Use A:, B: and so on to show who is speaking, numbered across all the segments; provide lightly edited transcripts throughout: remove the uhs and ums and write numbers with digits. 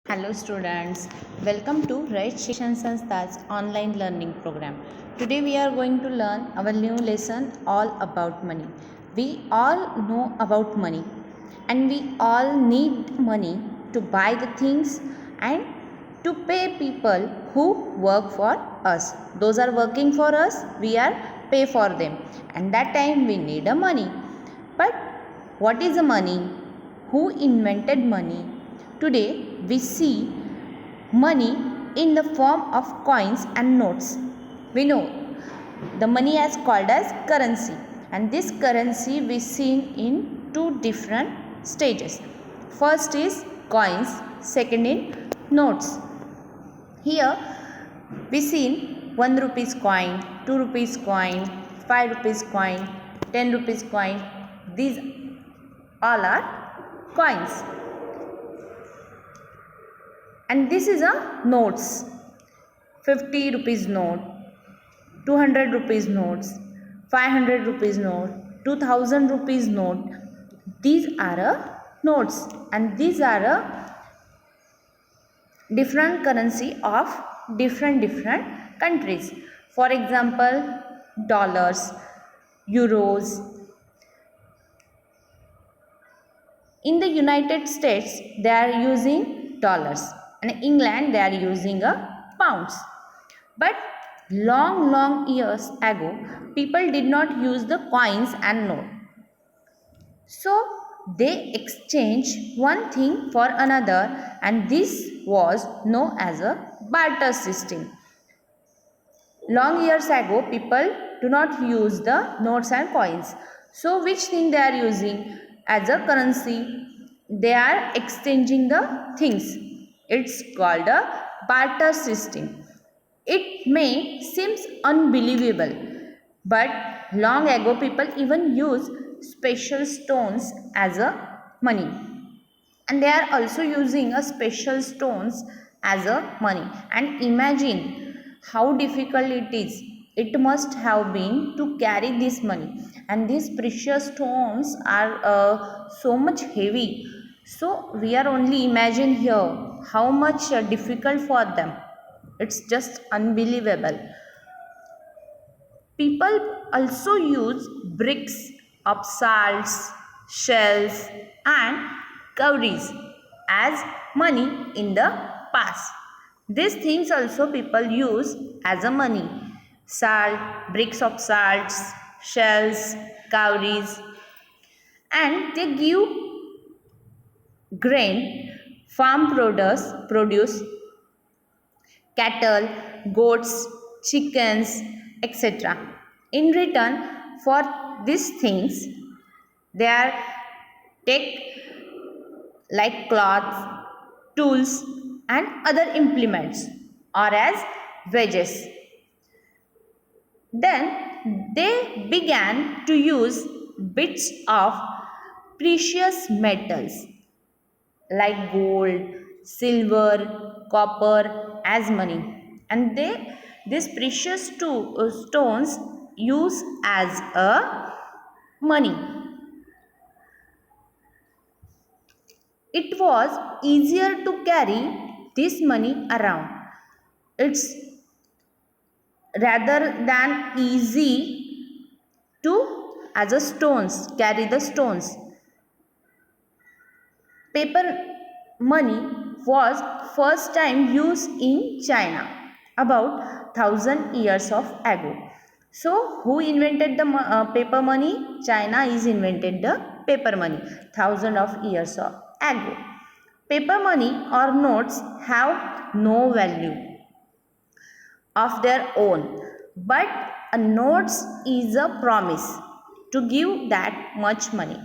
A: Hello students, welcome to Right Shikshan Sanstha's online learning program. Today we are going to learn our new lesson all about money. We all know about money and we all need money to buy the things and to pay people who work for us. Those are working for us, we are pay for them, and that time we need a money. But what is the money? Who invented money? Today we see money in the form of coins and notes. We know the money is called as currency, and this currency we see in two different stages. First is coins, second in notes. Here we see 1 rupees coin, 2 rupees coin, 5 rupees coin, 10 rupees coin. These all are coins. And this is a notes. 50 rupees note, 200 rupees notes, 500 rupees note, 2000 rupees note. These are a notes, and these are a different currency of different countries. For example, dollars, euros. In the United States they are using dollars, and in England they are using a pounds. But long years ago people did not use the coins and note, so they exchanged one thing for another, and this was known as a barter system. Long years ago people do not use the notes and coins, so which thing they are using as a currency? They are exchanging the things. It's called a barter system. It may seems unbelievable, but long ago people even use special stones as a money, and they are also using a special stones as a money. And imagine how difficult it must have been to carry this money, and these precious stones are so much heavy. So we are only imagine here how much difficult for them. It's just unbelievable. People also use bricks of salts, shells, and cowries as money in the past. These things also people use as a money. Salt, bricks of salts, shells, cowries, and they give grain, farm produce, cattle, goats, chickens, etc. In return for these things, they are take like cloths, tools, and other implements, or as wages. Then they began to use bits of precious metals like gold, silver, copper as money, and these precious stones use as a money. It was easier to carry this money around. It's rather than easy to as a stones carry the stones. Paper money was first time used in China about 1000 years of ago. So who invented the paper money? China is invented the paper money thousand of years of ago. Paper money or notes have no value of their own, but a notes is a promise to give that much money.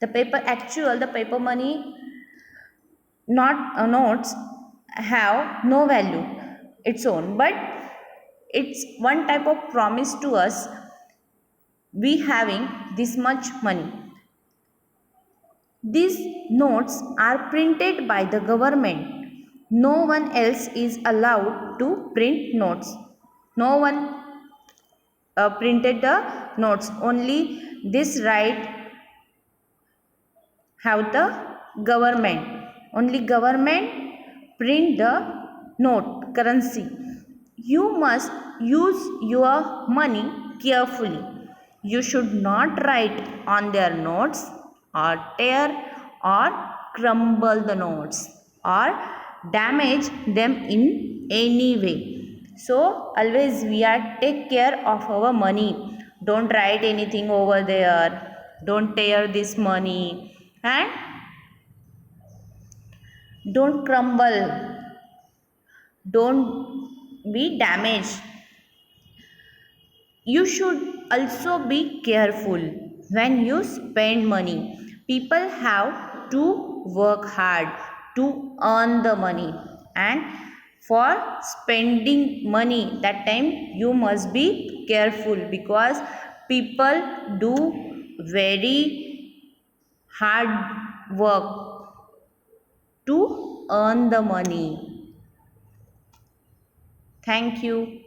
A: The paper money, not notes, have no value its own, but it's one type of promise to us, we having this much money. These notes are printed by the government. No one else is allowed to print notes. No one printed the notes, only this right have the government. Only government print the note currency. You must use your money carefully. You should not write on their notes or tear or crumble the notes or damage them in any way. So always we are take care of our money. Don't write anything over there. Don't tear this money and don't crumble. Don't be damaged. You should also be careful when you spend money. People have to work hard to earn the money, and for spending money that time you must be careful because people do very hard work to earn the money. Thank you.